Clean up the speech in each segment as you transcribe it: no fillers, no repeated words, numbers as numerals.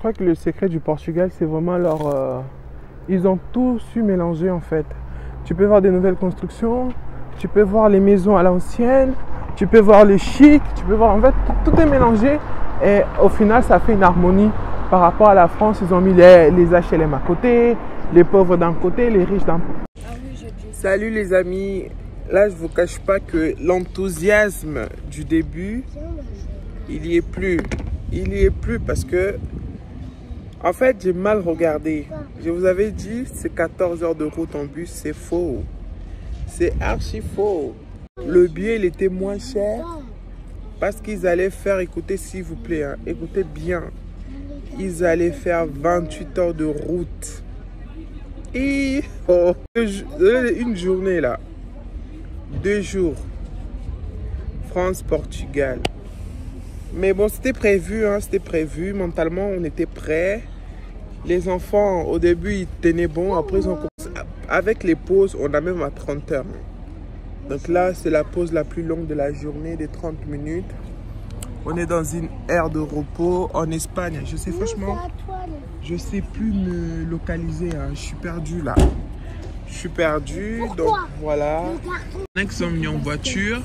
crois que le secret du Portugal, c'est vraiment leur... ils ont tout su mélanger en fait. Tu peux voir des nouvelles constructions, tu peux voir les maisons à l'ancienne, tu peux voir le chic, tu peux voir... En fait, tout est mélangé et au final, ça fait une harmonie. Par rapport à la France, ils ont mis les HLM à côté, les pauvres d'un côté, les riches d'un côté. Salut les amis, là je ne vous cache pas que l'enthousiasme du début, il n'y est plus. Il n'y est plus parce que, en fait, j'ai mal regardé. Je vous avais dit, c'est 14 heures de route en bus, c'est faux. C'est archi faux. Le billet, il était moins cher parce qu'ils allaient faire, écoutez s'il vous plaît, hein, écoutez bien. Ils allaient faire 28 heures de route. Et oh, une journée là. 2 jours. France-Portugal. Mais bon, c'était prévu, hein, c'était prévu. Mentalement, on était prêts. Les enfants, au début, ils tenaient bon. Après, ils ont commencé. Avec les pauses, on a même à 30 heures. Donc là, c'est la pause la plus longue de la journée, des 30 minutes. On est dans une aire de repos en Espagne. Je sais franchement, je sais plus me localiser. Hein. Je suis perdu là. Je suis perdu. Donc voilà. On est venus en voiture.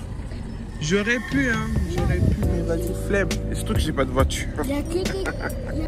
J'aurais pu, hein. J'aurais pu, mais vas-y, flemme. Et surtout que j'ai pas de voiture. Il y a que des...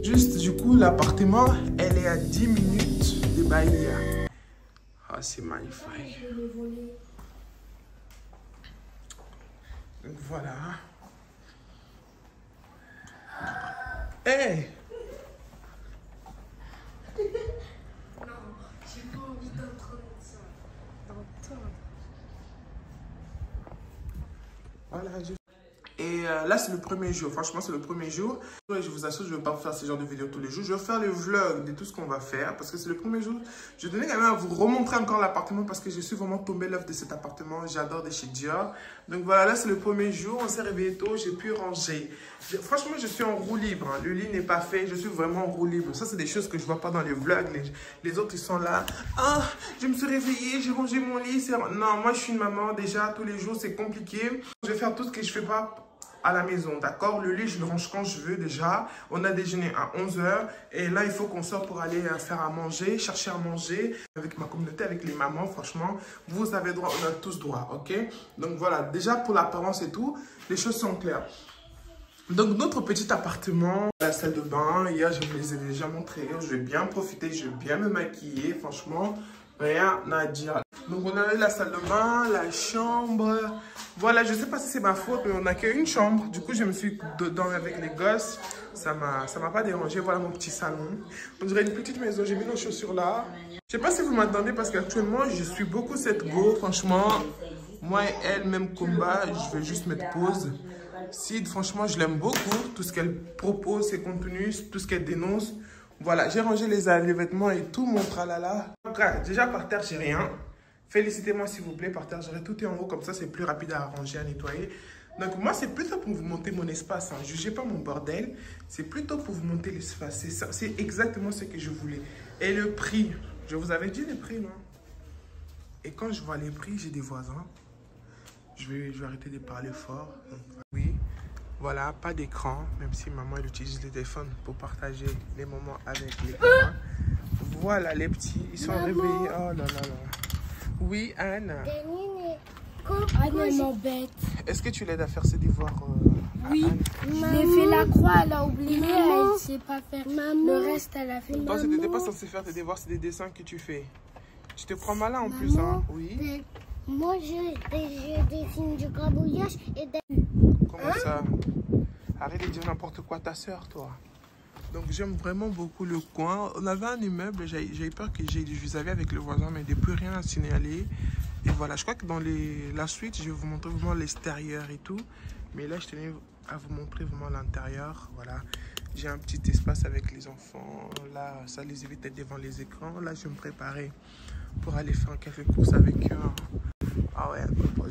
Juste du coup, l'appartement, elle est à 10 minutes de Bahia. Ah, c'est magnifique. Donc voilà. Hey! Non, j'ai pas envie d'entendre ça. Voilà, et là, c'est le premier jour. Franchement, c'est le premier jour. Et je vous assure, je ne vais pas faire ce genre de vidéos tous les jours. Je vais faire le vlog de tout ce qu'on va faire parce que c'est le premier jour. Je tenais quand même à vous remontrer encore l'appartement parce que je suis vraiment tombé l'œuf de cet appartement. J'adore de chez Dior. Donc voilà, là, c'est le premier jour. On s'est réveillé tôt. J'ai pu ranger. Franchement, je suis en roue libre. Hein. Le lit n'est pas fait. Je suis vraiment en roue libre. Ça, c'est des choses que je ne vois pas dans les vlogs. Les autres, ils sont là. Ah, je me suis réveillée. J'ai rangé mon lit. Non, moi, je suis une maman. Déjà, tous les jours, c'est compliqué. Je vais faire tout ce que je ne fais pas à la maison, d'accord? Le lit, je le range quand je veux déjà. On a déjeuné à 11 h et là, il faut qu'on sorte pour aller faire à manger, chercher à manger avec ma communauté, avec les mamans. Franchement, vous avez droit, on a tous droit, ok? Donc voilà, déjà pour l'apparence et tout, les choses sont claires. Donc notre petit appartement, la salle de bain, hier je vous les ai déjà montré, je vais bien profiter, je vais bien me maquiller, franchement. Rien à dire. Donc on a eu la salle de bain, la chambre. Voilà, je sais pas si c'est ma faute, mais on n'a qu'une chambre. Du coup, je me suis dedans avec les gosses. Ça m'a pas dérangé. Voilà mon petit salon. On dirait une petite maison. J'ai mis nos chaussures là. Je sais pas si vous m'entendez parce qu'actuellement, je suis beaucoup cette go. Franchement, moi et elle, même combat. Je vais juste mettre pause. Sid, franchement, je l'aime beaucoup. Tout ce qu'elle propose, ses contenus, tout ce qu'elle dénonce. Voilà, j'ai rangé les vêtements et tout mon tralala. Déjà par terre, j'ai rien. Félicitez-moi s'il vous plaît, par terre, j'aurai tout est en haut. Comme ça, c'est plus rapide à arranger, à nettoyer. Donc moi, c'est plutôt pour vous monter mon espace. Hein. Jugez pas mon bordel. C'est plutôt pour vous monter l'espace. C'est exactement ce que je voulais. Et le prix, je vous avais dit les prix, non? Et quand je vois les prix, j'ai des voisins. Je vais arrêter de parler fort. Donc, oui. Voilà, pas d'écran, même si maman elle utilise le téléphone pour partager les moments avec les copains. Voilà, les petits, ils sont réveillés. Oh là là là. Oui, Anne. Anne m'embête. Est-ce que tu l'aides à faire ses devoirs Oui, je l'ai fait la croix, elle a oublié, elle ne sait pas faire. Le reste, elle a fait. Toi, tu n'étais pas censé faire tes devoirs, c'est des dessins que tu fais. Je te prends malin en plus, hein. Oui. Moi, je dessine du grabouillage et des... Comment ça? Arrête de dire n'importe quoi à ta soeur, toi. Donc, j'aime vraiment beaucoup le coin. On avait un immeuble, j'ai eu peur que je vous avais avec le voisin, mais depuis rien à signaler. Et voilà, je crois que dans la suite, je vais vous montrer vraiment l'extérieur et tout. Mais là, je tenais à vous montrer vraiment l'intérieur. Voilà, j'ai un petit espace avec les enfants. Là, ça les évite d'être devant les écrans. Là, je vais me préparer pour aller faire un café course avec eux. Ah ouais,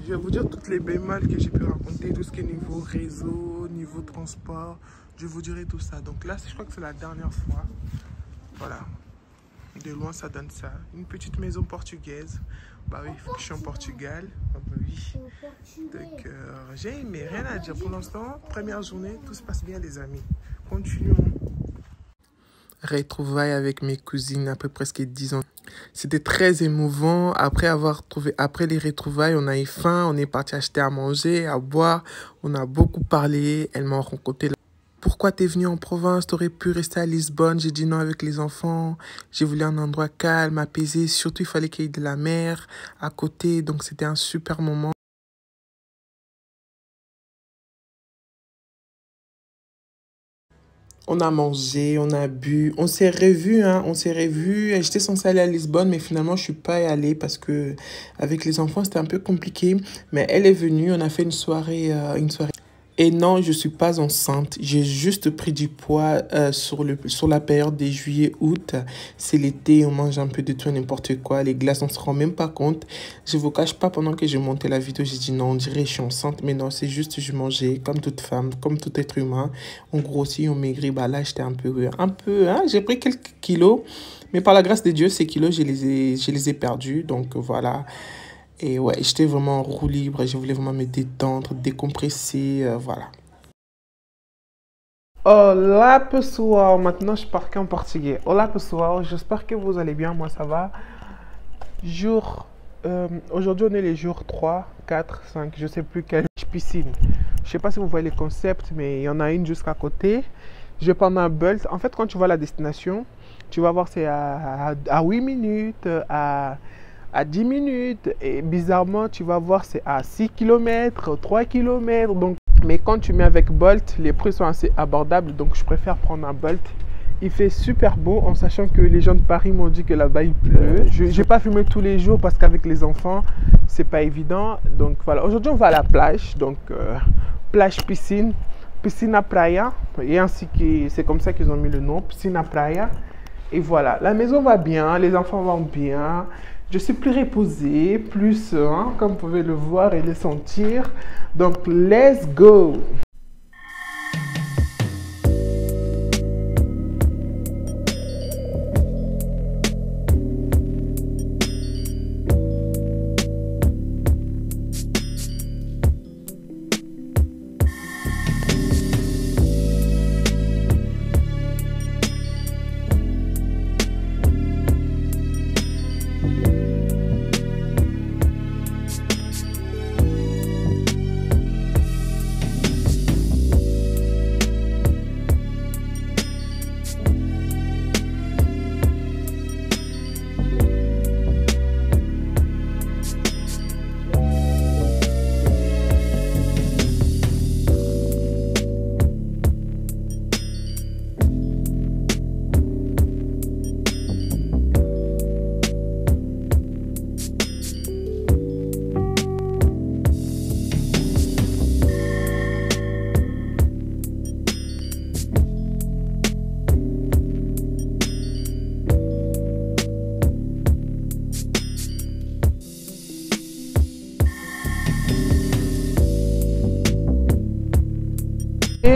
je vais vous dire toutes les bémols que j'ai pu raconter, tout ce qui est niveau réseau, niveau transport, je vous dirai tout ça. Donc là, je crois que c'est la dernière fois. Voilà, de loin ça donne ça. Une petite maison portugaise. Bah oui, il faut que je suis en Portugal. Ah bah oui. Donc j'ai aimé, rien à dire pour l'instant. Première journée, tout se passe bien les amis. Continuons. Retrouvailles avec mes cousines après presque 10 ans. C'était très émouvant. Après les retrouvailles, on a eu faim, on est parti acheter à manger, à boire. On a beaucoup parlé. Elle m'a raconté pourquoi t'es venu en province, t'aurais pu rester à Lisbonne. J'ai dit non avec les enfants. J'ai voulu un endroit calme, apaisé. Surtout, il fallait qu'il y ait de la mer à côté. Donc, c'était un super moment. On a mangé, on a bu, on s'est revus, hein, on s'est revus. J'étais censée aller à Lisbonne, mais finalement, je suis pas allée parce que avec les enfants, c'était un peu compliqué. Mais elle est venue, on a fait une soirée. Et non, je suis pas enceinte. J'ai juste pris du poids sur la période de juillet-août. C'est l'été, on mange un peu de tout et n'importe quoi. Les glaces, on se rend même pas compte. Je vous cache pas, pendant que je montais la vidéo, j'ai dit non, on dirait que je suis enceinte. Mais non, c'est juste je mangeais comme toute femme, comme tout être humain. On grossit, on maigrit. Bah là, j'étais un peu, hein, j'ai pris quelques kilos. Mais par la grâce de Dieu, ces kilos, je les ai perdus. Donc voilà. Et ouais, j'étais vraiment en roue libre, je voulais vraiment me détendre, décompresser, voilà. Olá pessoal, maintenant je parle en portugais. Olá pessoal, j'espère que vous allez bien, moi ça va. Aujourd'hui on est les jours 3, 4, 5, je sais plus quelle piscine. Je sais pas si vous voyez les concepts, mais il y en a une jusqu'à côté. Je vais prendre un Bolt. En fait, quand tu vois la destination, tu vas voir c'est à 8 minutes, à 10 minutes, et bizarrement tu vas voir c'est à 6 km, 3 km. Donc, mais quand tu mets avec Bolt, les prix sont assez abordables, donc je préfère prendre un Bolt. Il fait super beau en sachant que les gens de Paris m'ont dit que là-bas il pleut. Je n'ai pas filmé tous les jours parce qu'avec les enfants c'est pas évident. Donc voilà, aujourd'hui on va à la plage, donc plage piscine, piscina praia, et ainsi que c'est comme ça qu'ils ont mis le nom, piscina praia. Et voilà, la maison va bien, les enfants vont bien. Je suis plus reposée, plus, hein, comme vous pouvez le voir et le sentir. Donc, let's go!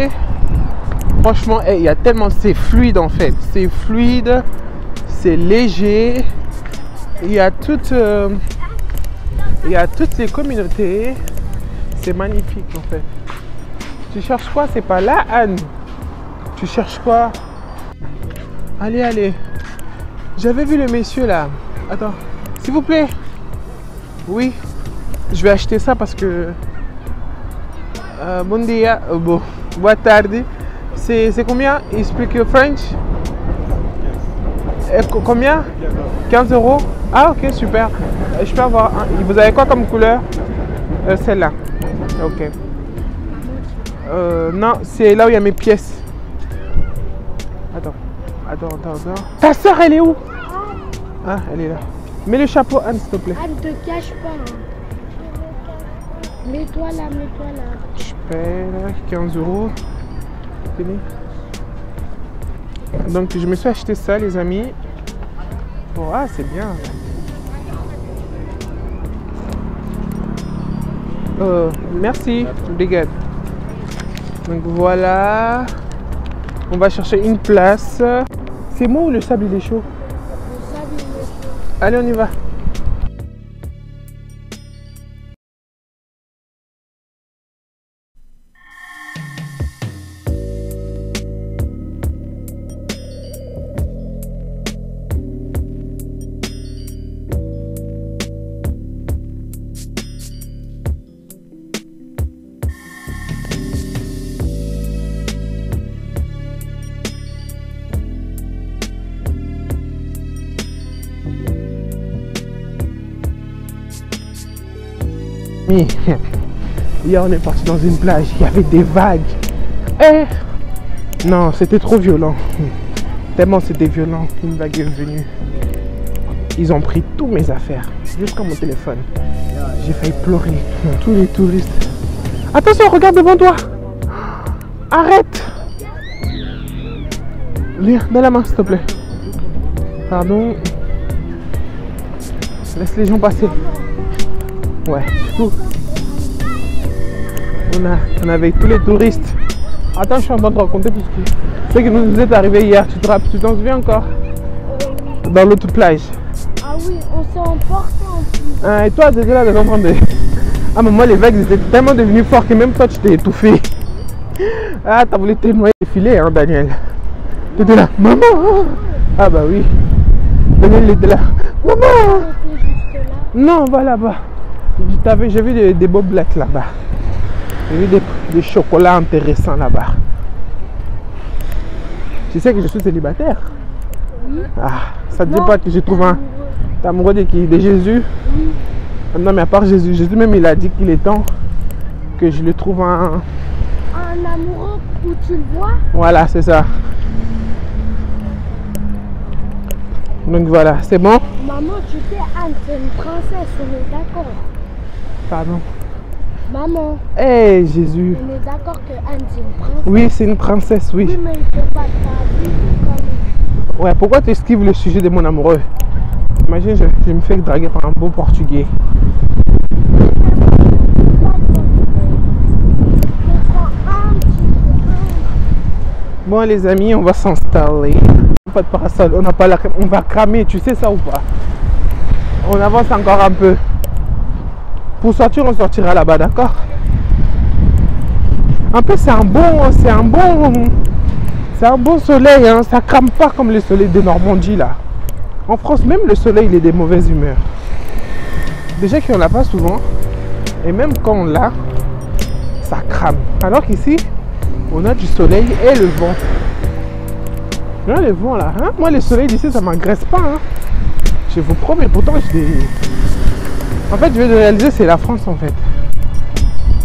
marché. Franchement, il y a tellement... C'est fluide en fait. C'est fluide. C'est léger. Il y a toutes les communautés. C'est magnifique en fait. Tu cherches quoi? C'est pas là, Anne? Tu cherches quoi? Allez, allez. J'avais vu le monsieur là. Attends. S'il vous plaît. Oui. Je vais acheter ça parce que... bon dia. Bon. Boa tarde. C'est combien? You speak French? Combien? 15 €. Ah ok, super. Je peux avoir un. Vous avez quoi comme couleur? Celle-là. Ok. Non, c'est là où il y a mes pièces. Attends. Ta soeur, elle est où? Ah, elle est là. Mets le chapeau, Anne, s'il te plaît. Anne, te cache pas. Hein. Mets-toi là. Je paie là, 15 €. Fini. Donc, je me suis acheté ça, les amis. Bon, ah, c'est bien. Merci, brigade. Donc voilà. On va chercher une place. C'est moi ou le sable il est chaud? Le sable il est chaud. Allez, on y va. Hier on est parti dans une plage, il y avait des vagues. Non, c'était trop violent. Tellement c'était violent qu'une vague est venue. Ils ont pris tous mes affaires, jusqu'à mon téléphone. J'ai failli pleurer. Tous les touristes. Attention, regarde devant toi. Arrête. Viens, donne la main s'il te plaît. Pardon. Laisse les gens passer. Ouais, du coup, on avait tous les touristes. Attends, je suis en train de te raconter tout ce qui nous est arrivé hier. Tu t'en souviens encore? Dans l'autre plage. Ah oui, on s'est emporté en plus. Ah, et toi, tu étais là, en train de... Ah, mais moi, les vagues étaient tellement devenues fortes que même toi, tu t'es étouffé. Ah, t'as voulu te noyer les filets, hein, Daniel. Tu étais là, maman. Ah, bah oui. Daniel était là, maman. Non, va là-bas. J'ai vu des beaux blacks là-bas. J'ai vu des chocolats intéressants là-bas. Tu sais que je suis célibataire? Oui. Ah, ça te dit pas que j'ai trouvé un... T'es amoureux de qui? De Jésus? Oui. Non, mais à part Jésus. Jésus même, il a dit qu'il est temps que je le trouve un... Un amoureux où tu le vois? Voilà, c'est ça. Donc voilà, c'est bon? Maman, tu sais, Anne, c'est une princesse, on est d'accord. Pardon. Maman. Hey, Jésus. On est d'accord que Anne, c'est une princesse. Oui, c'est une princesse, oui. Oui, mais il ne faut pas t'abuser. Ouais, pourquoi tu esquives le sujet de mon amoureux? Imagine, je me fais draguer par un beau portugais. Bon, les amis, on va s'installer. Pas de parasol, on n'a pas la crème, on va cramer, tu sais ça ou pas? On avance encore un peu. Pour sortir, on sortira là-bas, d'accord? En plus, c'est un bon soleil, hein. Ça crame pas comme le soleil de Normandie là. En France, même le soleil, il est de mauvaise humeur. Déjà qu'on l'a pas souvent, et même quand on l'a, ça crame. Alors qu'ici, on a du soleil et le vent. Là, le vent là, hein? Moi, le soleil d'ici, ça m'agresse pas, hein? Je vous promets, pourtant, en fait, je vais réaliser, c'est la France en fait.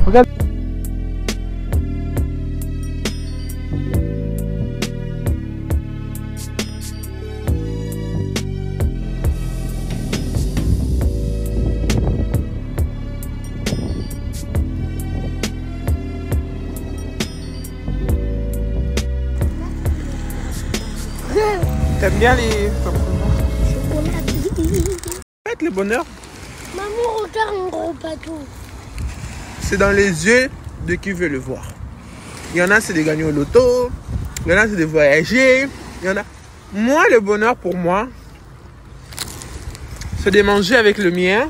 Regarde. T'aimes bien les... Faites le bonheur. Maman, regarde un gros bateau. C'est dans les yeux de qui veut le voir. Il y en a, c'est de gagner au loto. Il y en a, c'est de voyager. Il y en a... Moi, le bonheur pour moi, c'est de manger avec le mien.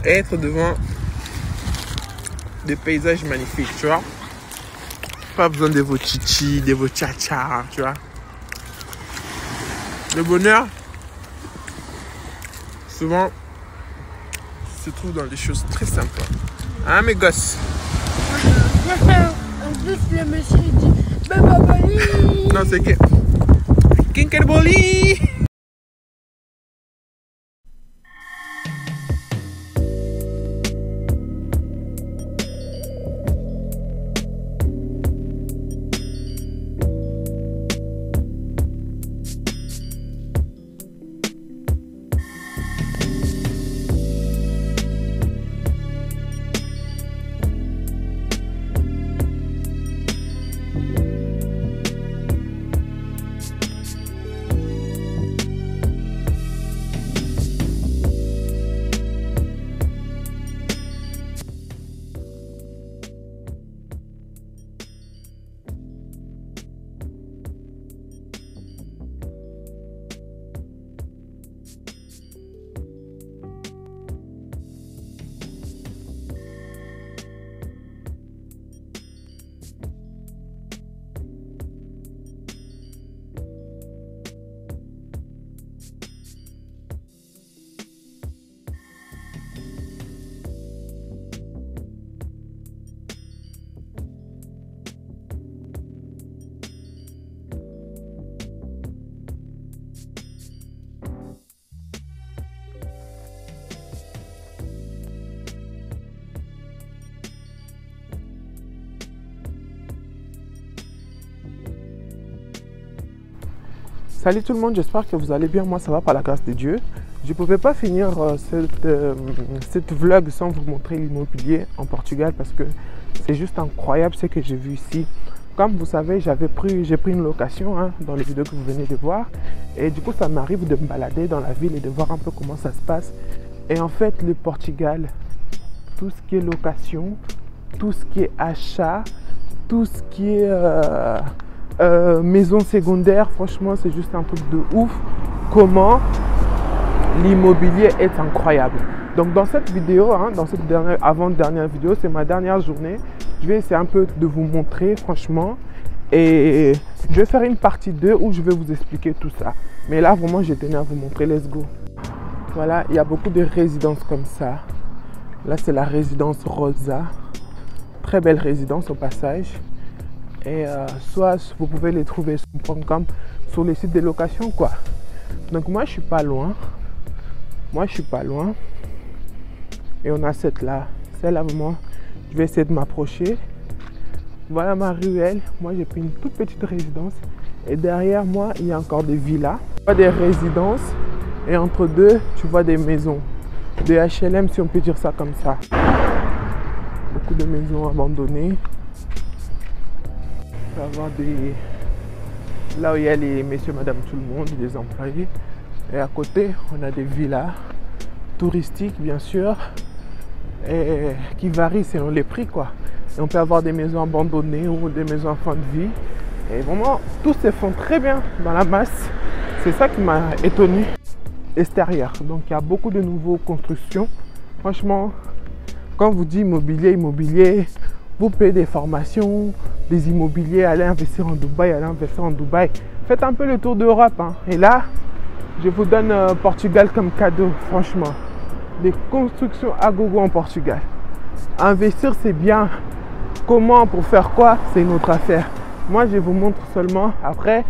Et être devant des paysages magnifiques, tu vois. Pas besoin de vos chichis, de vos tcha-tcha, tu vois. Le bonheur, souvent, se trouve dans des choses très simples. Hein, mes gosses? En plus, le monsieur il dit Baba Bali. Non, c'est que Kinkerboli. Salut tout le monde, j'espère que vous allez bien. Moi ça va par la grâce de Dieu. Je ne pouvais pas finir cette vlog sans vous montrer l'immobilier en Portugal parce que c'est juste incroyable ce que j'ai vu ici. Comme vous savez, j'ai pris une location dans les vidéos que vous venez de voir. Et du coup ça m'arrive de me balader dans la ville et de voir un peu comment ça se passe. Et en fait le Portugal, tout ce qui est location, tout ce qui est achat, tout ce qui est... maison secondaire, franchement c'est juste un truc de ouf comment l'immobilier est incroyable. Donc dans cette vidéo, dans cette avant-dernière vidéo, c'est ma dernière journée, je vais essayer un peu de vous montrer franchement et je vais faire une partie 2 où je vais vous expliquer tout ça, mais là vraiment je tenais à vous montrer. Let's go. Voilà, il y a beaucoup de résidences comme ça. Là c'est la résidence Rosa, très belle résidence au passage. Et soit vous pouvez les trouver comme sur les sites de location quoi. Donc moi je suis pas loin. Et on a celle-là vraiment. Je vais essayer de m'approcher. Voilà ma ruelle. Moi j'ai pris une toute petite résidence. Et derrière moi il y a encore des villas. Tu vois des résidences. Et entre deux tu vois des maisons. Des HLM si on peut dire ça comme ça. Beaucoup de maisons abandonnées. Avoir des... Là où il y a les messieurs, madame, tout le monde, les employés. Et à côté, on a des villas touristiques, bien sûr, et qui varient selon les prix, quoi. Et on peut avoir des maisons abandonnées ou des maisons en fin de vie. Et vraiment, tout se font très bien dans la masse. C'est ça qui m'a étonné. Extérieur. Donc, il y a beaucoup de nouvelles constructions. Franchement, quand vous dites immobilier, vous payez des formations, des immobiliers, allez investir en Dubaï, Faites un peu le tour d'Europe. Et là, je vous donne Portugal comme cadeau, franchement. Des constructions à gogo en Portugal. Investir, c'est bien. Comment, pour faire quoi, c'est une autre affaire. Moi, je vous montre seulement. Après,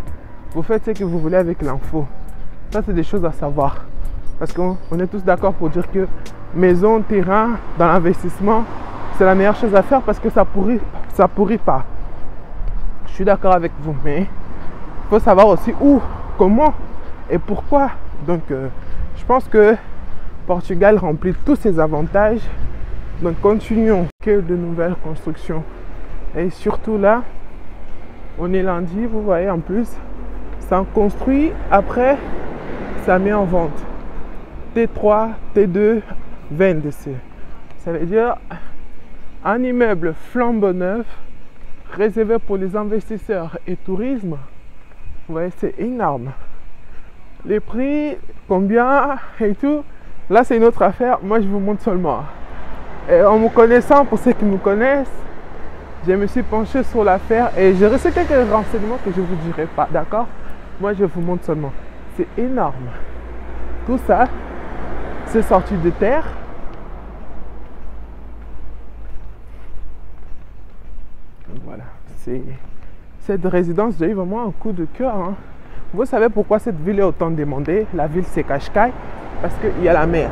vous faites ce que vous voulez avec l'info. Ça, c'est des choses à savoir. Parce qu'on est tous d'accord pour dire que maison, terrain, dans l'investissement, c'est la meilleure chose à faire parce que ça pourrit pas. Je suis d'accord avec vous, mais il faut savoir aussi où, comment et pourquoi. Donc, je pense que Portugal remplit tous ses avantages. Donc, continuons. Que de nouvelles constructions. Et surtout là, on est lundi, vous voyez en plus, ça construit, après, ça met en vente. T3, T2, 20 DC. Ça veut dire... Un immeuble flambant neuf, réservé pour les investisseurs et tourisme. Vous voyez, c'est énorme. Les prix, combien et tout, là c'est une autre affaire. Moi je vous montre seulement. Et en me connaissant, pour ceux qui me connaissent, je me suis penché sur l'affaire et j'ai reçu quelques renseignements que je ne vous dirai pas, d'accord? Moi je vous montre seulement. C'est énorme. Tout ça, c'est sorti de terre. Voilà, cette résidence, j'ai eu vraiment un coup de cœur. Hein. Vous savez pourquoi cette ville est autant demandée? La ville, c'est Cascais, parce qu'il y a la mer.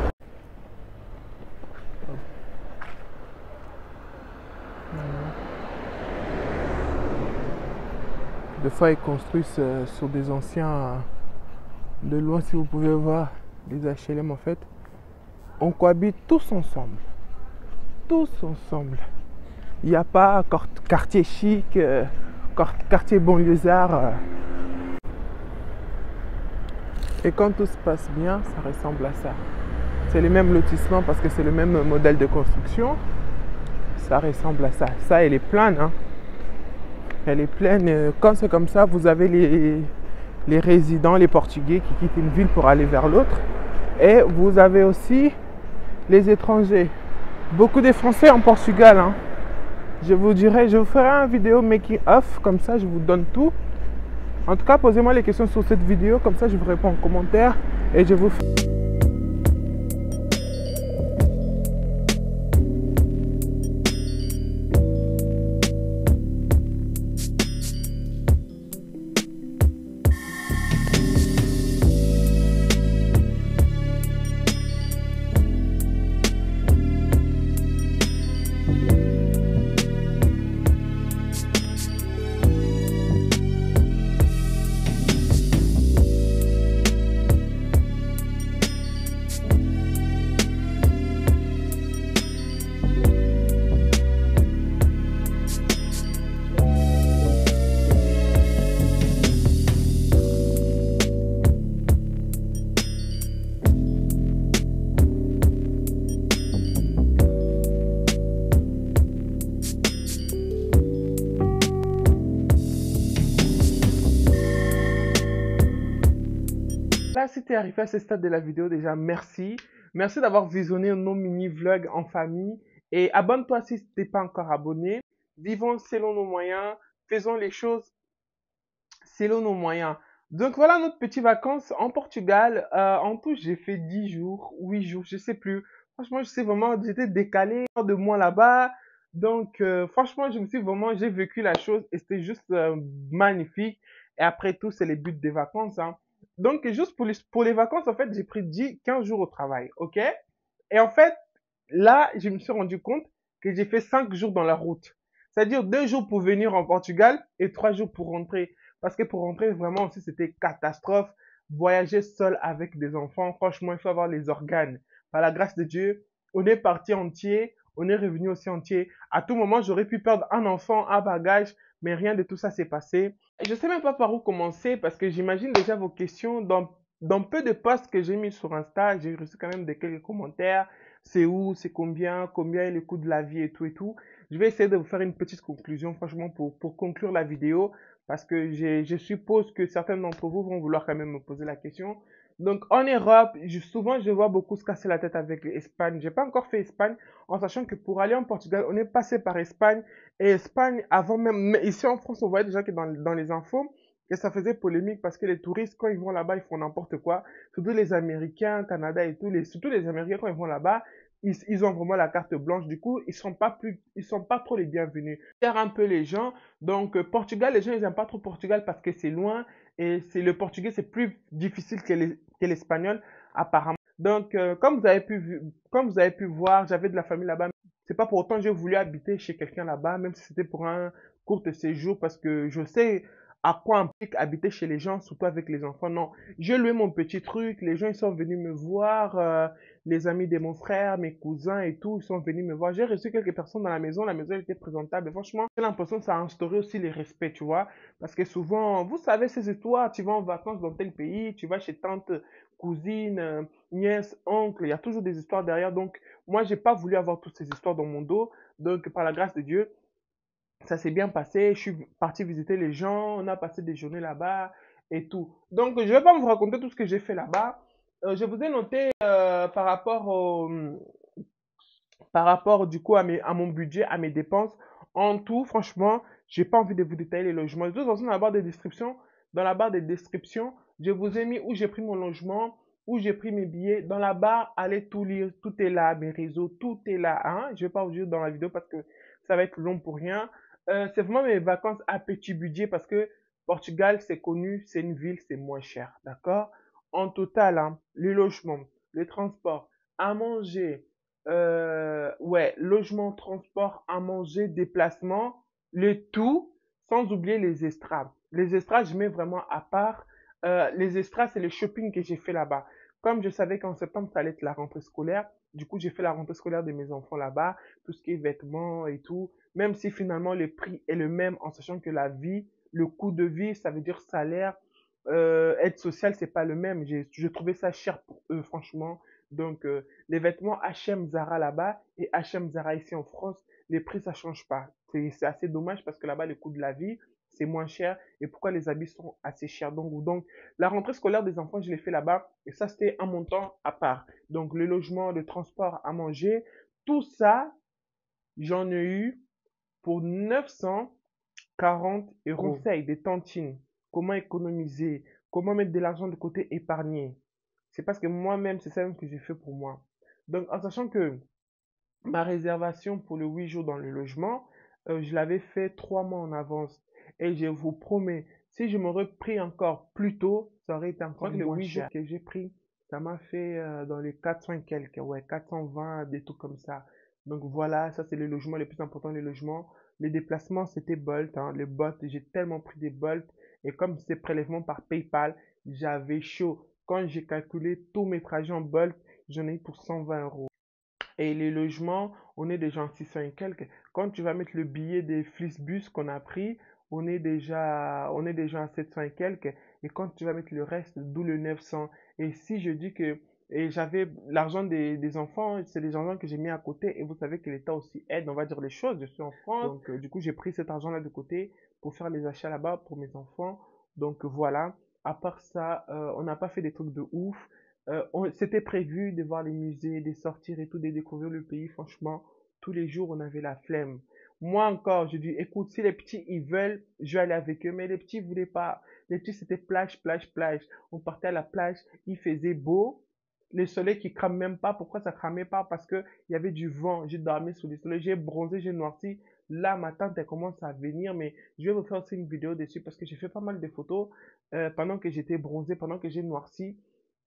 Des fois, ils construisent sur des anciens... De loin, si vous pouvez voir, les HLM, en fait. On cohabite tous ensemble. Tous ensemble. Il n'y a pas quartier chic, quartier banlieusard. Et quand tout se passe bien, ça ressemble à ça. C'est les mêmes lotissements parce que c'est le même modèle de construction. Ça ressemble à ça. Ça, elle est pleine. Hein. Elle est pleine. Quand c'est comme ça, vous avez les résidents, les Portugais qui quittent une ville pour aller vers l'autre. Et vous avez aussi les étrangers. Beaucoup de Français en Portugal. Hein. Je vous dirai, je vous ferai une vidéo making of, comme ça je vous donne tout. En tout cas, posez-moi les questions sur cette vidéo, comme ça je vous réponds en commentaire et je vous fais... Là, si tu es arrivé à ce stade de la vidéo, déjà, merci. Merci d'avoir visionné nos mini-vlogs en famille. Et abonne-toi si tu n'es pas encore abonné. Vivons selon nos moyens. Faisons les choses selon nos moyens. Donc voilà notre petite vacances en Portugal. En tout, j'ai fait 10 jours, 8 jours, je sais plus. Franchement, je sais vraiment, j'étais décalé de moi là-bas. Donc franchement, j'ai vécu la chose et c'était juste magnifique. Et après tout, c'est les buts des vacances. Hein. Donc juste pour les vacances, en fait, j'ai pris 15 jours au travail, ok? Et en fait, là, je me suis rendu compte que j'ai fait 5 jours dans la route. C'est-à-dire 2 jours pour venir en Portugal et 3 jours pour rentrer. Parce que pour rentrer, vraiment aussi, c'était catastrophe. Voyager seul avec des enfants, franchement, il faut avoir les organes. Par la grâce de Dieu, on est parti entier, on est revenu aussi entier. À tout moment, j'aurais pu perdre un enfant, un bagage, mais rien de tout ça s'est passé. Je ne sais même pas par où commencer parce que j'imagine déjà vos questions. Dans peu de posts que j'ai mis sur Insta, j'ai reçu quand même quelques commentaires. C'est où, c'est combien est le coût de la vie et tout et tout. Je vais essayer de vous faire une petite conclusion, franchement, pour conclure la vidéo. Parce que je suppose que certains d'entre vous vont vouloir quand même me poser la question. Donc en Europe, souvent je vois beaucoup se casser la tête avec l'Espagne. J'ai pas encore fait Espagne, en sachant que pour aller en Portugal, on est passé par Espagne. Et Espagne, avant même, mais ici en France, on voyait déjà que dans les infos, que ça faisait polémique parce que les touristes, quand ils vont là-bas, ils font n'importe quoi. Surtout les Américains, Canada et tout, surtout les Américains, quand ils vont là-bas, ils ont vraiment la carte blanche. Du coup, ils sont pas trop les bienvenus. Faire un peu les gens. Donc, Portugal, les gens, ils n'aiment pas trop Portugal parce que c'est loin et le portugais, c'est plus difficile que l'espagnol, apparemment. Donc, comme vous avez pu voir, j'avais de la famille là-bas. C'est pas pour autant que j'ai voulu habiter chez quelqu'un là-bas, même si c'était pour un court séjour, parce que je sais à quoi implique habiter chez les gens, surtout avec les enfants. Non, j'ai loué mon petit truc, les gens ils sont venus me voir, les amis de mon frère, mes cousins et tout, ils sont venus me voir. J'ai reçu quelques personnes dans la maison était présentable. Et franchement, j'ai l'impression que ça a instauré aussi les respects, tu vois. Parce que souvent, vous savez ces histoires, tu vas en vacances dans tel pays, tu vas chez tante, cousine, nièce, oncle, il y a toujours des histoires derrière. Donc, moi, j'ai pas voulu avoir toutes ces histoires dans mon dos. Donc, par la grâce de Dieu, ça s'est bien passé. Je suis parti visiter les gens. On a passé des journées là-bas et tout. Donc, je ne vais pas vous raconter tout ce que j'ai fait là-bas. Je vous ai noté par rapport du coup à mon budget, à mes dépenses. En tout, franchement, j'ai pas envie de vous détailler les logements. De toute façon, dans la barre des descriptions, je vous ai mis où j'ai pris mon logement, où j'ai pris mes billets. Dans la barre, allez tout lire, tout est là, mes réseaux, tout est là. Hein? Je vais pas vous dire dans la vidéo parce que ça va être long pour rien. C'est vraiment mes vacances à petit budget parce que Portugal, c'est connu, c'est une ville, c'est moins cher. D'accord? En total, hein, les logements, les transports, à manger, ouais, logement, transport, à manger, déplacement, le tout, sans oublier les extras. Les extras, je mets vraiment à part. Les extras, c'est le shopping que j'ai fait là-bas. Comme je savais qu'en septembre, ça allait être la rentrée scolaire, du coup, j'ai fait la rentrée scolaire de mes enfants là-bas, tout ce qui est vêtements et tout. Même si finalement le prix est le même, en sachant que la vie, le coût de vie, ça veut dire salaire, aide sociale, c'est pas le même. Je trouvais ça cher pour eux, franchement. Donc, les vêtements H&M Zara là-bas et H&M Zara ici en France, les prix ça change pas. C'est assez dommage parce que là-bas le coût de la vie c'est moins cher et pourquoi les habits sont assez chers. Donc la rentrée scolaire des enfants je l'ai fait là-bas et ça c'était un montant à part. Donc le logement, le transport, à manger, tout ça j'en ai eu pour 940 euros. Conseil des tantines, comment économiser, comment mettre de l'argent de côté épargné. C'est parce que moi-même, c'est ça même que j'ai fait pour moi. Donc, en sachant que ma réservation pour le 8 jours dans le logement, je l'avais fait 3 mois en avance. Et je vous promets, si je m'aurais pris encore plus tôt, ça aurait été encore moins cher. Le 8 jours que j'ai pris, ça m'a fait dans les 400 et quelques, ouais, 420, des trucs comme ça. Donc voilà, ça c'est le logement le plus important, les logements. Les déplacements, c'était Bolt, hein, les Bolt, j'ai tellement pris des Bolt. Et comme c'est prélèvement par PayPal, j'avais chaud. Quand j'ai calculé tous mes trajets en Bolt, j'en ai eu pour 120 euros. Et les logements, on est déjà en 600 et quelques. Quand tu vas mettre le billet des Flixbus qu'on a pris, on est déjà à 700 et quelques. Et quand tu vas mettre le reste, d'où le 900. Et si je dis que et j'avais l'argent des enfants, c'est des argent que j'ai mis à côté. Et vous savez que l'État aussi aide, on va dire les choses. Je suis en France. Donc, du coup, j'ai pris cet argent-là de côté pour faire les achats là-bas pour mes enfants. Donc, voilà. À part ça, on n'a pas fait des trucs de ouf. C'était prévu de voir les musées, de sortir et tout, de découvrir le pays. Franchement, tous les jours, on avait la flemme. Moi encore, je dis, écoute, si les petits, ils veulent, je vais aller avec eux. Mais les petits voulaient pas. Les petits, c'était plage, plage, plage. On partait à la plage, il faisait beau. Le soleil qui crame même pas. Pourquoi ça cramait pas? Parce que il y avait du vent. J'ai dormi sous le soleil, j'ai bronzé, j'ai noirci. Là, ma tante, elle commence à venir, mais je vais vous faire aussi une vidéo dessus parce que j'ai fait pas mal de photos pendant que j'étais bronzé, pendant que j'ai noirci.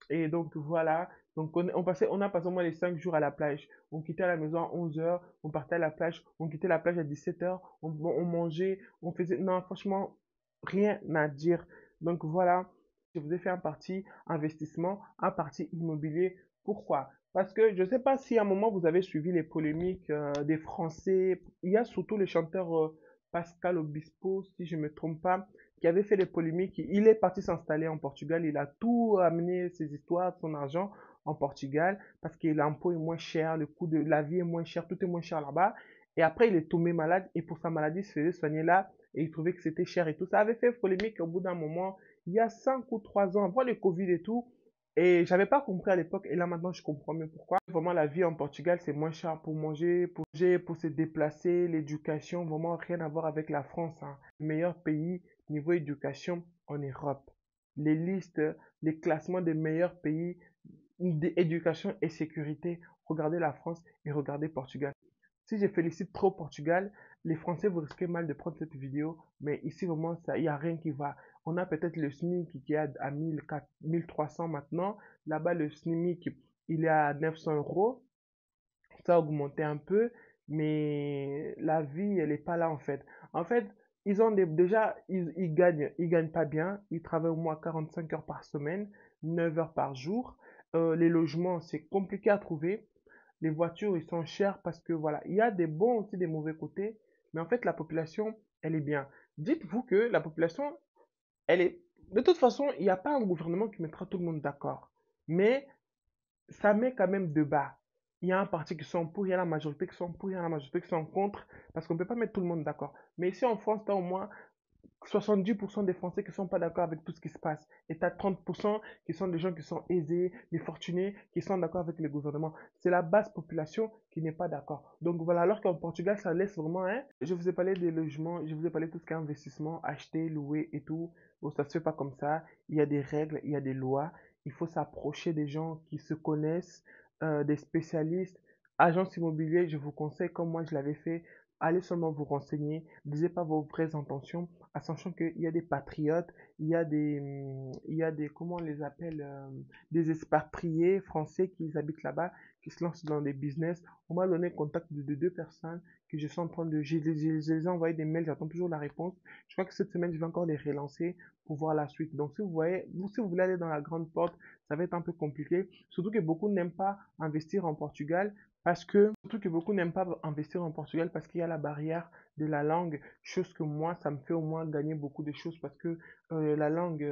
Et donc voilà, donc on a passé au moins les 5 jours à la plage. On quittait la maison à 11 heures, on partait à la plage, on quittait la plage à 17 heures, on mangeait, on faisait... Non, franchement, rien à dire. Donc voilà, je vous ai fait un parti investissement, un parti immobilier. Pourquoi? Parce que je ne sais pas si à un moment vous avez suivi les polémiques des Français. Il y a surtout le chanteur Pascal Obispo, si je ne me trompe pas, qui avait fait des polémiques. Il est parti s'installer en Portugal. Il a tout amené ses histoires, son argent en Portugal parce que l'impôt est moins cher, le coût de la vie est moins cher, tout est moins cher là-bas. Et après, il est tombé malade et pour sa maladie, il se faisait soigner là et il trouvait que c'était cher et tout. Ça avait fait polémique au bout d'un moment, il y a 5 ou 3 ans, avant le Covid et tout. Et j'avais pas compris à l'époque et là maintenant je comprends mieux pourquoi. Vraiment la vie en Portugal c'est moins cher pour manger, pour se déplacer, l'éducation, vraiment rien à voir avec la France. Hein. Le meilleur pays niveau éducation en Europe. Les listes, les classements des meilleurs pays d'éducation et sécurité. Regardez la France et regardez Portugal. Si je félicite trop Portugal, les Français vous risquez mal de prendre cette vidéo, mais ici vraiment il n'y a rien qui va. On a peut-être le SMIC qui est à 1300 maintenant. Là-bas le SMIC il est à 900 euros. Ça a augmenté un peu, mais la vie elle n'est pas là en fait. En fait, ils ont déjà, ils gagnent pas bien. Ils travaillent au moins 45 heures par semaine, 9 heures par jour. Les logements, c'est compliqué à trouver. Les voitures, ils sont chers parce que voilà, il y a des bons aussi, des mauvais côtés. Mais en fait, la population, elle est bien. Dites-vous que la population, elle est... De toute façon, il n'y a pas un gouvernement qui mettra tout le monde d'accord. Mais ça met quand même de bas. il y a un parti qui sont pour, il y a la majorité qui sont pour, il y a la majorité qui sont contre, parce qu'on ne peut pas mettre tout le monde d'accord. Mais ici en France, tu as au moins 70% des Français qui ne sont pas d'accord avec tout ce qui se passe. Et tu as 30% qui sont des gens qui sont aisés, des fortunés, qui sont d'accord avec le gouvernement. C'est la basse population qui n'est pas d'accord. Donc voilà, alors qu'en Portugal, ça laisse vraiment, hein. Je vous ai parlé des logements, je vous ai parlé de tout ce qui est investissement, acheter, louer et tout. Bon, ça ne se fait pas comme ça. Il y a des règles, il y a des lois. Il faut s'approcher des gens qui se connaissent, des spécialistes. Agence immobilier, je vous conseille, comme moi je l'avais fait, allez seulement vous renseigner, ne disez pas vos vraies intentions, à sachant qu'il y a des patriotes, il y a des, comment on les appelle, des expatriés français qui habitent là-bas, qui se lancent dans des business. On m'a donné le contact de deux personnes que je suis en train de, je les ai envoyé des mails, j'attends toujours la réponse. Je crois que cette semaine, je vais encore les relancer pour voir la suite. Donc, si vous voyez, si vous voulez aller dans la grande porte, ça va être un peu compliqué. Surtout que beaucoup n'aiment pas investir en Portugal parce que, surtout que beaucoup n'aiment pas investir en Portugal parce qu'il y a la barrière de la langue, chose que moi, ça me fait au moins gagner beaucoup de choses parce que la langue,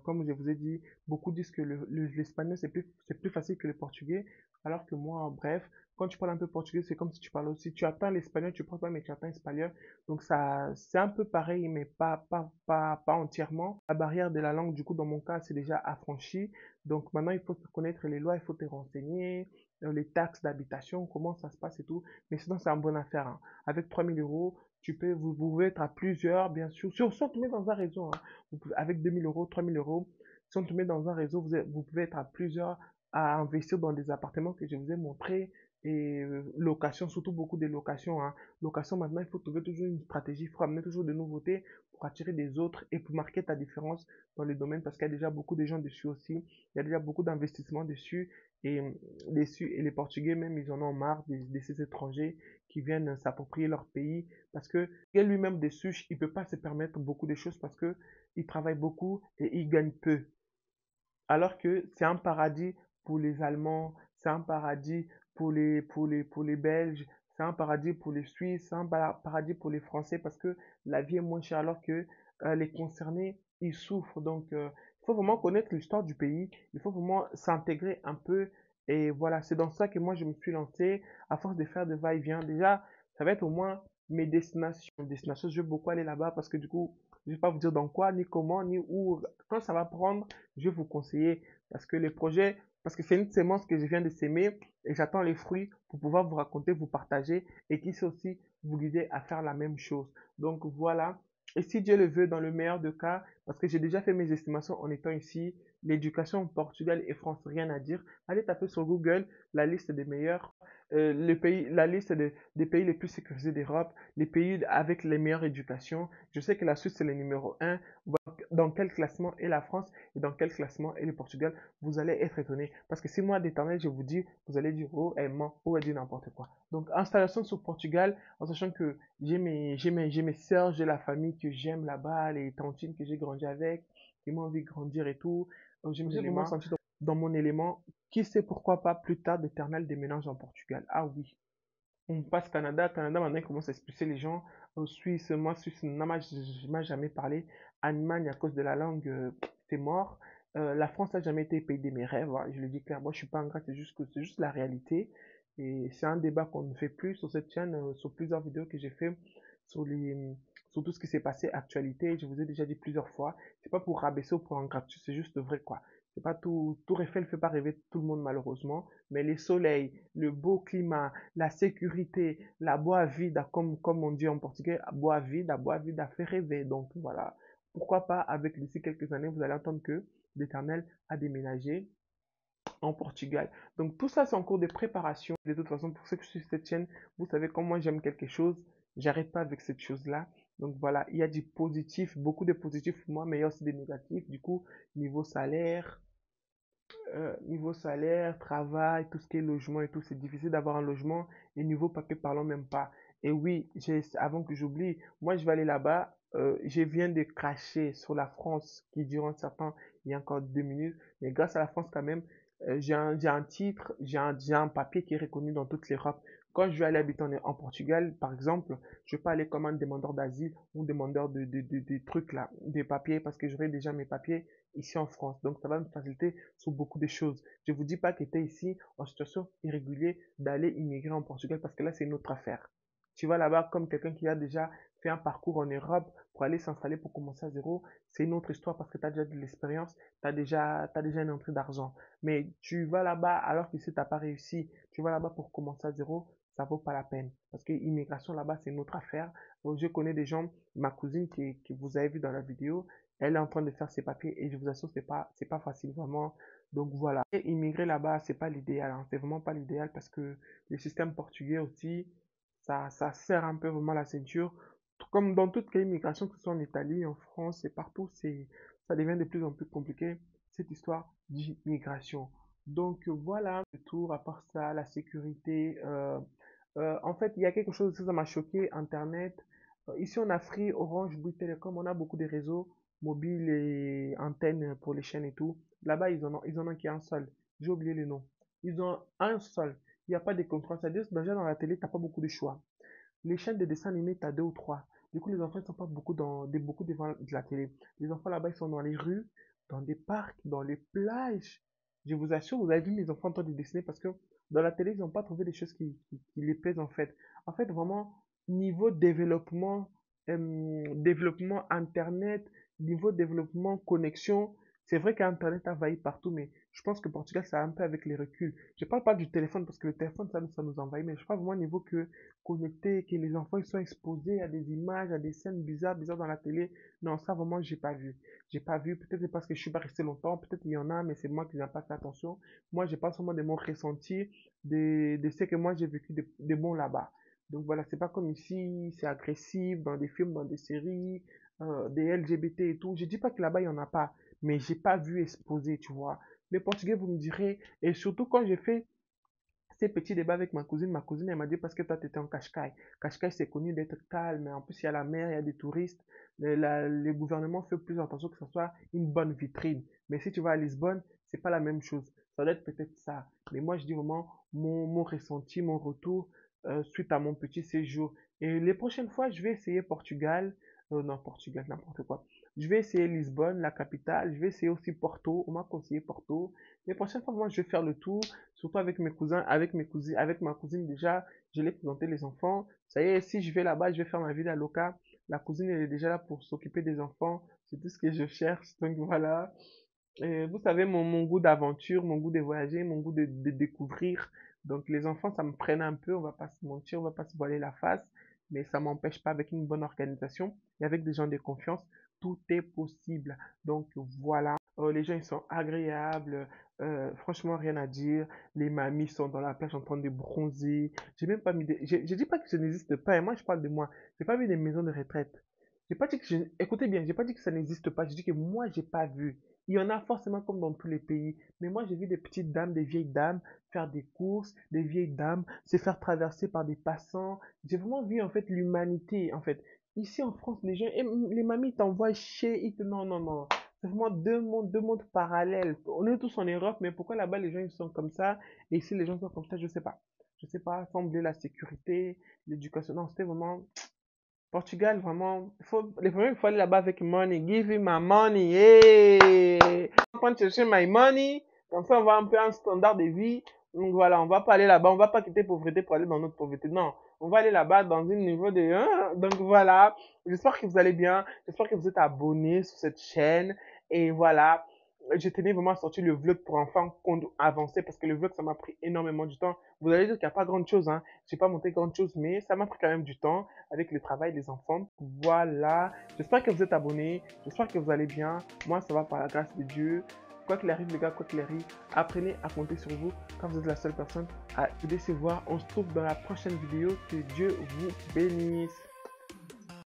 comme je vous ai dit, beaucoup disent que l'espagnol c'est plus facile que le portugais, alors que moi, bref, quand tu parles un peu portugais, c'est comme si tu parles aussi, tu atteins l'espagnol, tu parles pas, mais tu atteins l'espagnol, donc ça, c'est un peu pareil, mais pas entièrement. La barrière de la langue, du coup, dans mon cas, c'est déjà affranchi, donc maintenant, il faut connaître les lois, il faut te renseigner, les taxes d'habitation, comment ça se passe et tout, mais sinon, c'est une bonne affaire, hein. Avec 3000 euros, vous pouvez être à plusieurs, bien sûr. Si on te met dans un réseau, hein, avec 2000 euros, 3000 euros, si on te met dans un réseau, vous pouvez être à plusieurs à investir dans des appartements que je vous ai montrés. Et location, surtout beaucoup de locations, hein. Location, maintenant, il faut trouver toujours une stratégie, il faut amener toujours de nouveautés pour attirer des autres et pour marquer ta différence dans le domaine parce qu'il y a déjà beaucoup de gens dessus aussi. Il y a déjà beaucoup d'investissements dessus et les Portugais même, ils en ont marre de ces étrangers qui viennent s'approprier leur pays parce que lui-même des sushs, il peut pas se permettre beaucoup de choses parce que il travaille beaucoup et il gagne peu. Alors que c'est un paradis pour les Allemands, c'est un paradis pour les Belges, c'est un paradis pour les Suisses, c'est un paradis pour les Français parce que la vie est moins chère alors que les concernés, ils souffrent. Donc, il faut vraiment connaître l'histoire du pays, il faut vraiment s'intégrer un peu. Et voilà, c'est dans ça que moi je me suis lancé à force de faire de va-et-vient. Déjà, ça va être au moins mes destinations. Mes destinations, je vais beaucoup aller là-bas parce que du coup, je vais pas vous dire dans quoi, ni comment, ni où, quand ça va prendre, je vais vous conseiller parce que les projets, parce que c'est une sémence que je viens de s'aimer et j'attends les fruits pour pouvoir vous raconter, vous partager et qui sait aussi vous guider à faire la même chose. Donc voilà. Et si Dieu le veut, dans le meilleur des cas, parce que j'ai déjà fait mes estimations en étant ici, l'éducation au Portugal et France, rien à dire. Allez taper sur Google la liste des meilleurs, les pays, la liste des pays les plus sécurisés d'Europe, les pays avec les meilleures éducations. Je sais que la Suisse c'est le numéro un. Dans quel classement est la France et dans quel classement est le Portugal, vous allez être étonné. Parce que si moi, d'éternel, je vous dis, vous allez dire, oh, elle ment, oh, elle dit n'importe quoi. Donc, installation sur Portugal, en sachant que j'ai mes sœurs, j'ai la famille que j'aime là-bas, les tantines que j'ai grandi avec, qui m'ont envie de grandir et tout. Je me suis vraiment senti dans mon élément. Qui sait pourquoi pas plus tard d'éternel déménage en Portugal. Ah oui, on passe Canada. Canada, maintenant, il commence à expulser les gens. Suisse, moi, Suisse, m'a jamais parlé. Allemagne, à cause de la langue, c'est mort. La France n'a jamais été le pays de mes rêves. Voilà, je le dis clairement, je suis pas ingrat, c'est juste la réalité. Et c'est un débat qu'on ne fait plus sur cette chaîne, sur plusieurs vidéos que j'ai fait sur sur tout ce qui s'est passé, actualité. Je vous ai déjà dit plusieurs fois. C'est pas pour rabaisser ou pour ingratitude, c'est juste vrai, quoi. C'est pas tout, Tour Eiffel fait pas rêver tout le monde, malheureusement. Mais les soleils, le beau climat, la sécurité, la boa vida, comme on dit en portugais, boa vida fait rêver. Donc voilà, pourquoi pas avec d'ici quelques années, vous allez entendre que l'Éternel a déménagé en Portugal. Donc tout ça, c'est en cours de préparation. De toute façon, pour ceux qui suivent cette chaîne, vous savez quand moi j'aime quelque chose, j'arrête pas avec cette chose-là. Donc voilà, il y a du positif, beaucoup de positifs pour moi, mais il y a aussi des négatifs. Du coup, niveau salaire, travail, tout ce qui est logement et tout, c'est difficile d'avoir un logement. Et niveau papier, parlons même pas. Et oui, avant que j'oublie, moi je vais aller là-bas. Je viens de cracher sur la France qui durant un certain, il y a encore 2 minutes. Mais grâce à la France quand même, j'ai un titre, j'ai un papier qui est reconnu dans toute l'Europe. Quand je vais aller habiter en Portugal, par exemple, je peux aller comme un demandeur d'asile ou demandeur de trucs là, des papiers, parce que j'aurai déjà mes papiers ici en France. Donc, ça va me faciliter sur beaucoup de choses. Je ne vous dis pas que tu es ici en situation irrégulière d'aller immigrer en Portugal, parce que là, c'est une autre affaire. Tu vas là-bas comme quelqu'un qui a déjà fait un parcours en Europe pour aller s'installer, pour commencer à zéro. C'est une autre histoire parce que tu as déjà de l'expérience, t'as déjà une entrée d'argent. Mais tu vas là-bas alors que si tu n'as pas réussi, tu vas là-bas pour commencer à zéro, ça vaut pas la peine. Parce que l'immigration là-bas, c'est une autre affaire. Je connais des gens, ma cousine que vous avez vu dans la vidéo, elle est en train de faire ses papiers et je vous assure, c'est pas facile vraiment. Donc voilà. Et immigrer là-bas, c'est pas l'idéal, hein. C'est vraiment pas l'idéal parce que le système portugais aussi, ça serre un peu vraiment la ceinture. Comme dans toute immigration, que ce soit en Italie, en France et partout, ça devient de plus en plus compliqué, cette histoire d'immigration. Donc voilà, le tour, à part ça, la sécurité. En fait, il y a quelque chose aussi, ça m'a choqué, Internet. Ici en Afrique, Orange, Bouygues Télécom, on a beaucoup de réseaux mobiles et antennes pour les chaînes et tout. Là-bas, ils en ont qu'un seul. J'ai oublié le nom. Ils ont un seul. Il n'y a pas de concurrence. C'est-à-dire, déjà dans la télé, tu n'as pas beaucoup de choix. Les chaînes de dessins animés, tu as deux ou trois. Du coup, les enfants ne sont pas beaucoup devant de la télé. Les enfants là-bas, ils sont dans les rues, dans des parcs, dans les plages. Je vous assure, vous avez vu mes enfants en train de dessiner parce que dans la télé, ils n'ont pas trouvé des choses qui les plaisent en fait. En fait, vraiment, niveau développement, développement Internet, niveau développement connexion, c'est vrai qu'Internet a envahi partout, mais je pense que Portugal, ça a un peu avec les reculs. Je parle pas du téléphone parce que le téléphone, ça nous envahit, mais je parle vraiment au niveau que connecté, que les enfants ils sont exposés à des images, à des scènes bizarres dans la télé. Non, ça vraiment, j'ai pas vu. J'ai pas vu, peut-être parce que je suis pas resté longtemps, peut-être il y en a, mais c'est moi qui n'ai pas fait attention. Moi, j'ai pas seulement de mon ressenti, de ce que moi j'ai vécu de bon là-bas. Donc voilà, c'est pas comme ici, c'est agressif dans des films, dans des séries, des LGBT et tout. Je dis pas que là-bas il y en a pas, mais j'ai pas vu exposer, tu vois. Les Portugais, vous me direz, et surtout quand j'ai fait ces petits débats avec ma cousine, elle m'a dit parce que toi, tu étais en Cascais. Cascais, c'est connu d'être calme. En plus, il y a la mer, il y a des touristes. Le gouvernement fait plus attention que ce soit une bonne vitrine. Mais si tu vas à Lisbonne, c'est pas la même chose. Ça doit être peut-être ça. Mais moi, je dis vraiment mon ressenti, mon retour suite à mon petit séjour. Et les prochaines fois, je vais essayer Portugal. Non, Portugal, n'importe quoi. Je vais essayer Lisbonne, la capitale. Je vais essayer aussi Porto. On m'a conseillé Porto. Les prochaines fois, moi, je vais faire le tour, surtout avec mes cousins, avec mes cousines, avec ma cousine déjà. Je l'ai présenté les enfants. Ça y est, si je vais là-bas, je vais faire ma vie à Loca. La cousine, elle est déjà là pour s'occuper des enfants. C'est tout ce que je cherche. Donc voilà. Et vous savez, mon goût d'aventure, mon goût de voyager, mon goût de découvrir. Donc les enfants, ça me freine un peu. On va pas se mentir, on va pas se voiler la face. Mais ça m'empêche pas, avec une bonne organisation et avec des gens de confiance, tout est possible. Donc voilà. Les gens ils sont agréables, franchement rien à dire. Les mamies sont dans la plage en train de bronzer. J'ai même pas mis je dis pas que ça n'existe pas, et moi je parle de moi. J'ai pas vu des maisons de retraite. J'ai pas dit que écoutez bien, j'ai pas dit que ça n'existe pas. J'ai dit que moi j'ai pas vu. Il y en a forcément comme dans tous les pays. Mais moi j'ai vu des petites dames, des vieilles dames faire des courses, des vieilles dames se faire traverser par des passants. J'ai vraiment vu en fait l'humanité en fait. Ici en France, les gens, les mamies t'envoient chez, non, non, non. C'est vraiment deux mondes parallèles. On est tous en Europe, mais pourquoi là-bas les gens ils sont comme ça et ici les gens sont comme ça, je sais pas. Je sais pas, sembler la sécurité, l'éducation. Non, c'était vraiment Portugal, vraiment. Les premiers, il faut aller là-bas avec money. Give me my money. Hey! On va chercher my money. Comme ça, on va un peu un standard de vie. Donc voilà, on va pas aller là-bas. On va pas quitter pauvreté pour aller dans notre pauvreté. Non, on va aller là-bas dans un niveau de... Donc voilà, j'espère que vous allez bien. J'espère que vous êtes abonnés sur cette chaîne. Et voilà, je tenais vraiment à sortir le vlog pour enfin avancer parce que le vlog, ça m'a pris énormément du temps. Vous allez dire qu'il n'y a pas grande chose, hein. J'ai pas monté grande chose, mais ça m'a pris quand même du temps avec le travail des enfants. Voilà, j'espère que vous êtes abonnés. J'espère que vous allez bien. Moi, ça va par la grâce de Dieu. Quoi qu'il arrive, les gars, quoi qu'il arrive, apprenez à compter sur vous quand vous êtes la seule personne à vous décevoir. On se trouve dans la prochaine vidéo. Que Dieu vous bénisse.